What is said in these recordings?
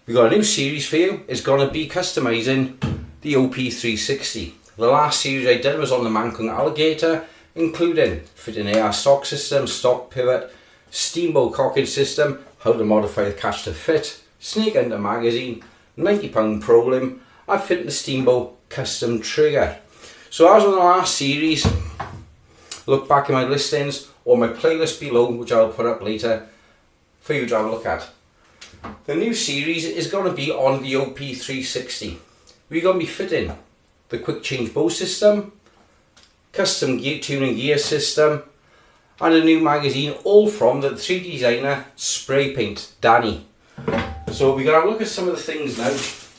We've got a new series for you. It's going to be customizing the OP360. The last series I did was on the Mancung Alligator, including fitting AR stock system, stock pivot, steamboat cocking system, how to modify the catch to fit, snake under magazine, 90 pound pro limb, and fitting the steamboat custom trigger. So as on the last series, look back in my listings or my playlist below, which I'll put up later for you to have a look at. The new series is going to be on the OP360. We're going to be fitting the quick change bow system, custom gear tuning gear system, and a new magazine, all from the 3D designer spray paint Danny. So we're going to have a look at some of the things now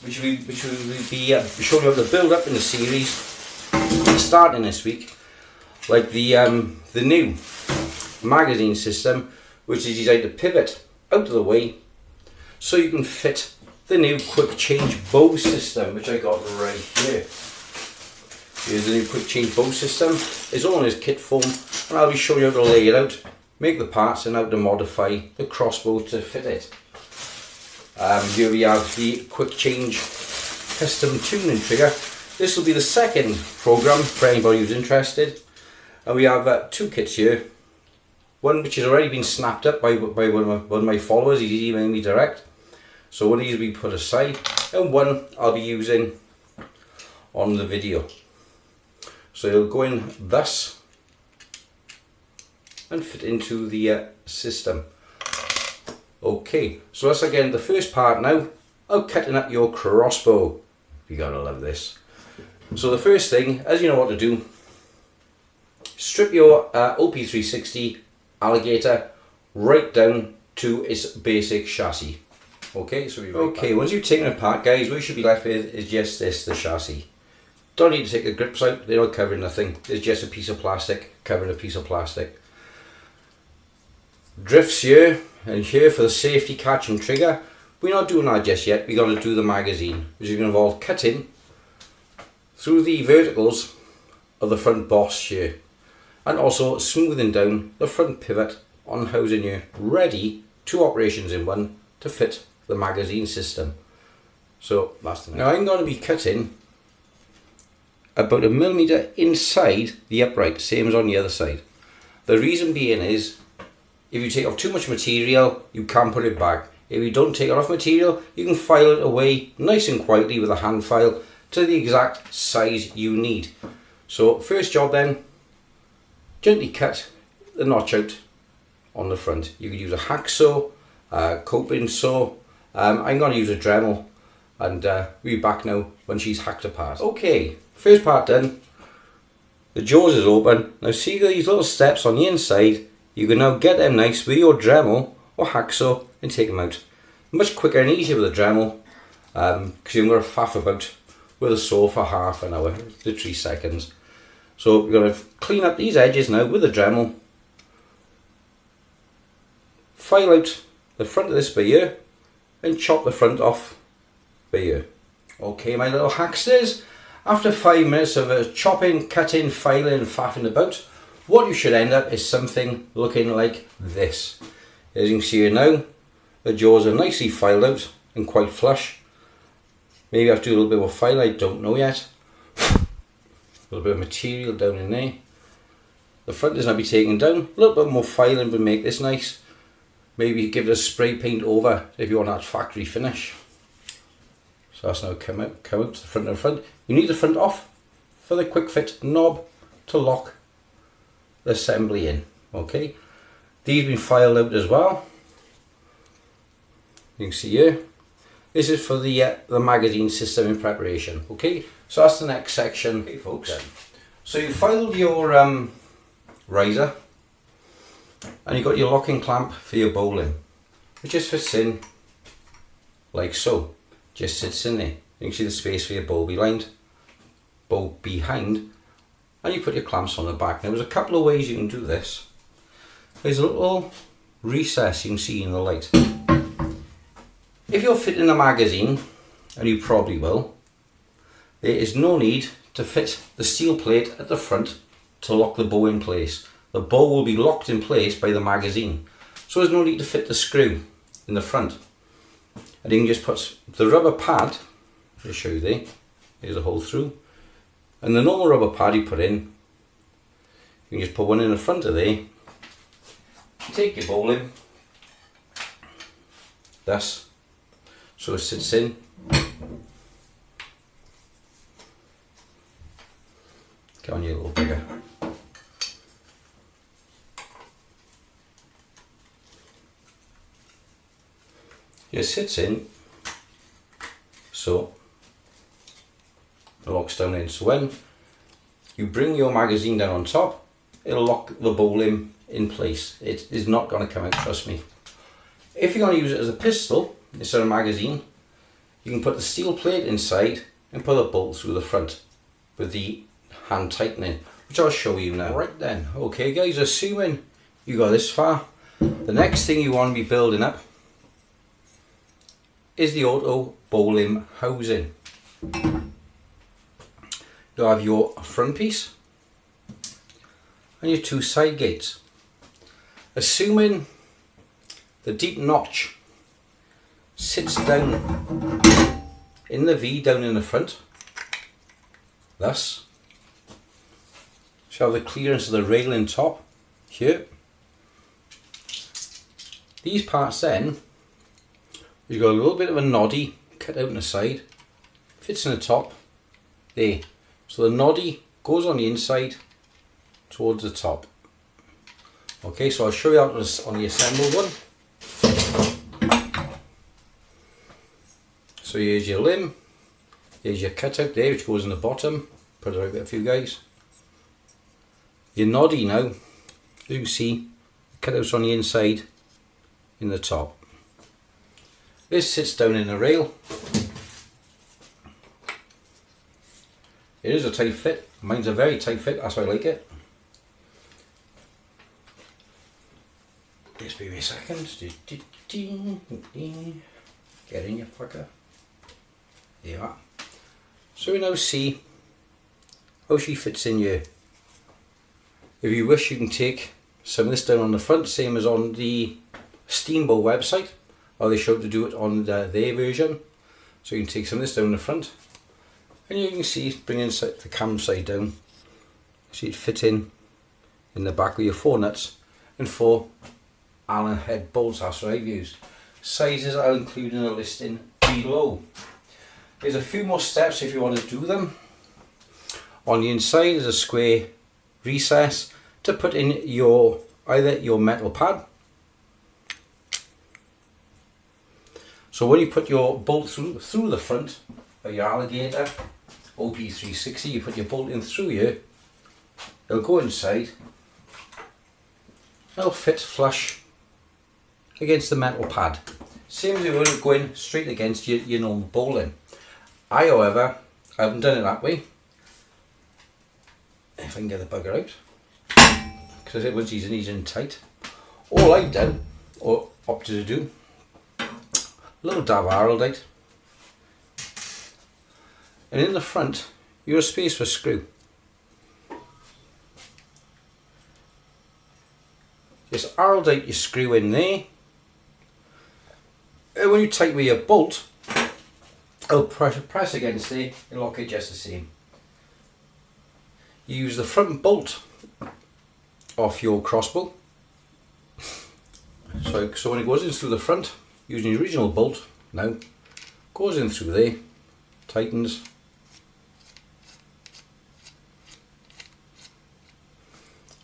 which we will be showing you how to build up in the series starting this week, like the new magazine system, which is designed to pivot out of the way so you can fit the new quick change bow system, which I got right here. Here's the new quick change bow system. It's all in its kit form, and I'll be showing you how to lay it out, make the parts, and how to modify the crossbow to fit it. Here we have the quick change custom tuning trigger. This will be the second program for anybody who's interested, and we have two kits here. One which has already been snapped up by one of my followers. He's emailing me direct, so one of these will be put aside, and one I'll be using on the video. So it'll go in thus and fit into the system. Okay, so let's again the first part now of cutting up your crossbow. You gotta love this. So the first thing, as you know what to do, strip your OP360 Alligator right down to its basic chassis. Okay, so once you've taken it apart, guys, what you should be left with is just this, the chassis. Don't need to take the grips out, they're not covering nothing. It's just a piece of plastic covering a piece of plastic. Drifts here and here for the safety catch and trigger. We're not doing that just yet. We're going to do the magazine, which is going to involve cutting through the verticals of the front boss here, and also smoothing down the front pivot on housing here, ready, two operations in one, to fit the magazine system. So that's the next. Now I'm going to be cutting about 1 millimeter inside the upright, same as on the other side. The reason being is, if you take off too much material, you can put it back. If you don't take enough material, you can file it away nice and quietly with a hand file to the exact size you need. So first job then, gently cut the notch out on the front. You could use a hacksaw, coping saw. I'm going to use a Dremel, and we'll be back now when she's hacked apart. Okay, first part done. The jaws is open. Now see these little steps on the inside. You can now get them nice with your Dremel or hacksaw and take them out. Much quicker and easier with a Dremel, because you're going to faff about with a saw for half an hour, to 3 seconds. So we're going to clean up these edges now with a Dremel. File out the front of this bit here and chop the front off bit here. Okay, my little hacksters, after 5 minutes of chopping, cutting, filing and faffing about, what you should end up is something looking like this. As you can see here now, the jaws are nicely filed out and quite flush. Maybe I have to do a little bit more file, I don't know yet. A little bit of material down in there. The front is now be taken down, a little bit more filing to make this nice. Maybe give it a spray paint over if you want that factory finish. So that's now come out to the front and the front. You need the front off for the quick fit knob to lock the assembly in. Okay, these have been filed out as well. You can see here, this is for the magazine system in preparation. Okay, so that's the next section. Okay folks, so you filed your riser, and you've got your locking clamp for your bowling, which just fits in like so, just sits in there. You can see the space for your bow behind, and you put your clamps on the back. Now there's a couple of ways you can do this. There's a little recess you can see in the light. If you're fitting a magazine, and you probably will, there is no need to fit the steel plate at the front to lock the bow in place. The bow will be locked in place by the magazine, so there's no need to fit the screw in the front. and you can just put the rubber pad, I'll show you there, there's a hole through, and the normal rubber pad you put in, you can just put one in the front of there, take your bowl in, thus, so it sits in. Come on, you a little bigger. It sits in, so it locks down in. So when you bring your magazine down on top, it'll lock the bowl in place. It is not going to come out, trust me. If you're going to use it as a pistol instead of a magazine, you can put the steel plate inside and put a bolt through the front with the hand tightening, which I'll show you now. Right then, okay guys, assuming you got this far, the next thing you want to be building up is the auto bowling housing. You have your front piece and your two side gates. Assuming the deep notch sits down in the V down in the front, thus, so have the clearance of the railing top here. These parts then, you've got a little bit of a noddy cut out on the side, fits in the top, there. So the noddy goes on the inside towards the top. Okay, so I'll show you that on the assembled one. So here's your limb, here's your cutout there which goes in the bottom, put it out there for you guys. Your noddy now, as you can see, cutouts on the inside, in the top. This sits down in the rail. It is a tight fit, mine's a very tight fit, that's why I like it. Just give me a second. Get in, you fucker. There you are. So we now see how she fits in here. If you wish, you can take some of this down on the front, same as on the Steamboat website, or they showed to do it on their version. So you can take some of this down the front, and you can see bringing the cam side down. See it fit in the back with your 4 nuts and 4 Allen head bolts. That's what I've used. Sizes I'll include in the listing below. There's a few more steps if you want to do them. On the inside is a square recess to put in either your metal pad. So when you put your bolt through the front of your alligator OP360, you put your bolt in through here, it'll go inside, it'll fit flush against the metal pad. Same as it would go in straight against your normal bowling. However, I haven't done it that way. If I can get the bugger out, because it was easy and tight. All I've done, or opted to do, a little dab of araldite, and in the front you have a space for a screw. Just araldite your screw in there, and when you tighten with your bolt, it'll press against there and lock it just the same. You use the front bolt off your crossbow. So when it goes in through the front, using the original bolt, now goes in through there, tightens,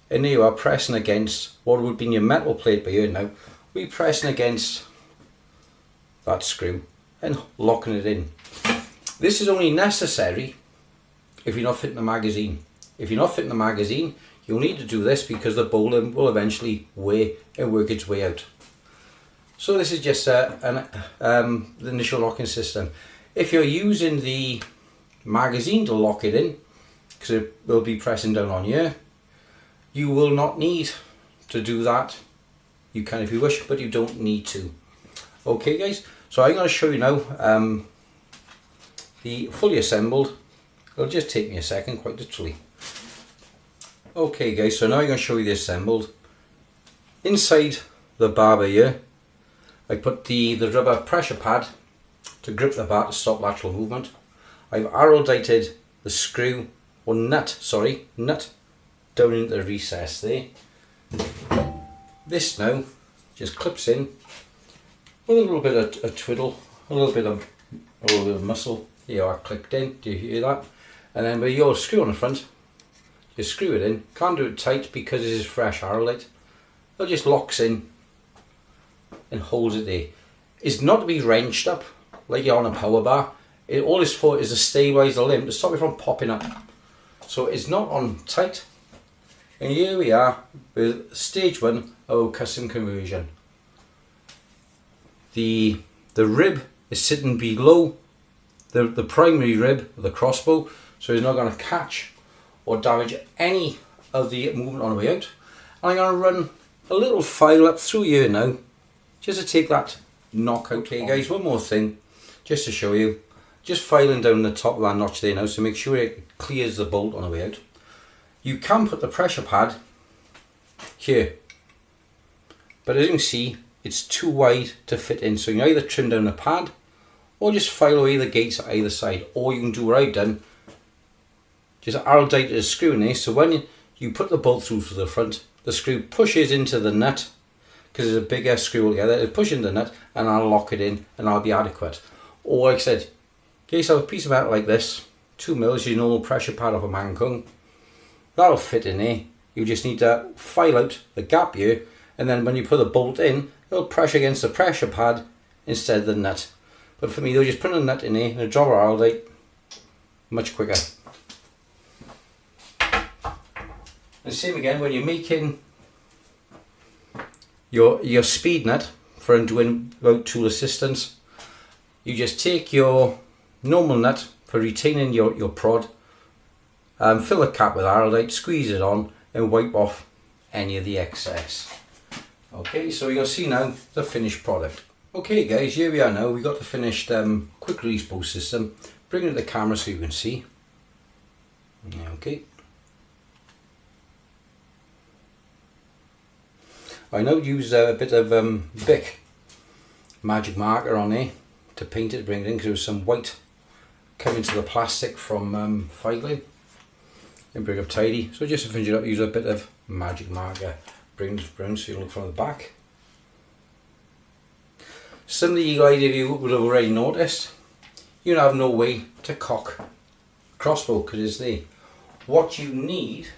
and there you are pressing against what would be your metal plate by here. Now we're pressing against that screw and locking it in. This is only necessary if you're not fitting the magazine. If you're not fitting the magazine, you'll need to do this because the bowling will eventually wear and work its way out. So this is just the initial locking system. If you're using the magazine to lock it in, because it will be pressing down on here, you will not need to do that. You can if you wish, but you don't need to. Okay guys, so I'm going to show you now the fully assembled. It'll just take me a second, quite literally. Okay guys, so now I'm going to show you the assembled. Inside the barber here, I put the rubber pressure pad to grip the bar to stop lateral movement. I've arrowdited the screw, or nut down into the recess there. This now just clips in with a little bit of a twiddle, a little bit of muscle. Here I clicked in, do you hear that? And then with your screw on the front, you screw it in. Can't do it tight because this is fresh arrowlight. It just locks in and holds it there. It's not to be wrenched up like you're on a power bar. All it's for is to stabilise the limb to stop it from popping up. So it's not on tight. And here we are with stage 1 of our custom conversion. The rib is sitting below the primary rib of the crossbow, so it's not going to catch or damage any of the movement on the way out. And I'm going to run a little file up through here now, just to take that knockout. Okay guys, one more thing, just to show you. Just filing down the top of that notch there now, so make sure it clears the bolt on the way out. You can put the pressure pad here, but as you can see, it's too wide to fit in, so you can either trim down the pad or just file away the gates at either side, or you can do what I've done, just arrowdite a screw in there, so when you put the bolt through to the front, the screw pushes into the nut, because it's a bigger screw altogether, it pushes into the nut and I'll lock it in and I'll be adequate. Or like I said, get yourself a piece of metal like this, 2 mils, your normal pressure pad off a Mancung, that'll fit in there. You just need to file out the gap here, and then when you put the bolt in, it'll press against the pressure pad instead of the nut. But for me, they'll just put a nut in there and a drop of arrowdite, much quicker. And same again when you're making your speed nut for undoing without tool assistance. You just take your normal nut for retaining your prod, fill the cap with arrowdite, squeeze it on and wipe off any of the excess. Okay, so you'll see now the finished product. Okay guys, here we are now. We got the finished quick release bow system. Bring it to the camera so you can see. Okay. I now use a bit of Bic magic marker on there to paint it, bring it in, because there was some white coming to the plastic from filing. And bring it up tidy. So just to finish it up, use a bit of magic marker. Bring it brown so you look from the back. Some of the eagle-eyed of you would have already noticed, you have no way to cock crossbow because it's there. What you need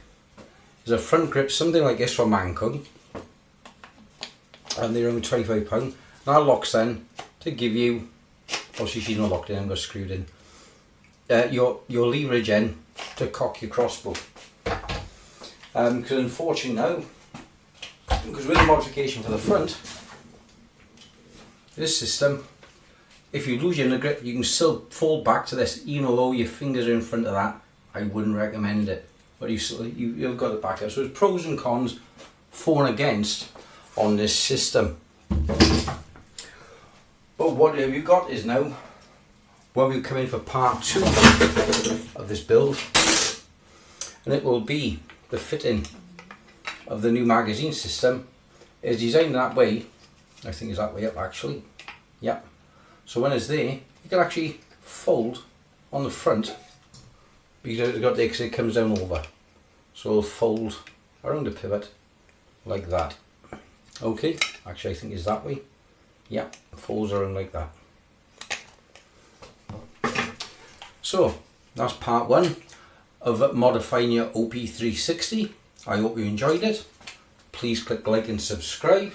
is a front grip, something like this from Mancung, and they're only £25. And that locks then to give you, obviously she's not locked in, I'm just screwed in, your leverage end to cock your crossbow. Because unfortunately now, because with the modification for the front, this system, if you lose your grip, you can still fall back to this, even though your fingers are in front of that. I wouldn't recommend it, but you've got the backup. So there's pros and cons for and against on this system. But what have you got is now, when we come in for part 2 of this build, and it will be the fitting of the new magazine system. Is designed that way, I think it's that way up actually, yeah. So when it's there, you can actually fold on the front, because it's got the exit, it comes down over. So it'll fold around the pivot like that. Okay, actually I think it's that way, yeah, it folds around like that. So that's part 1 of modifying your OP360. I hope you enjoyed it. Please click like and subscribe.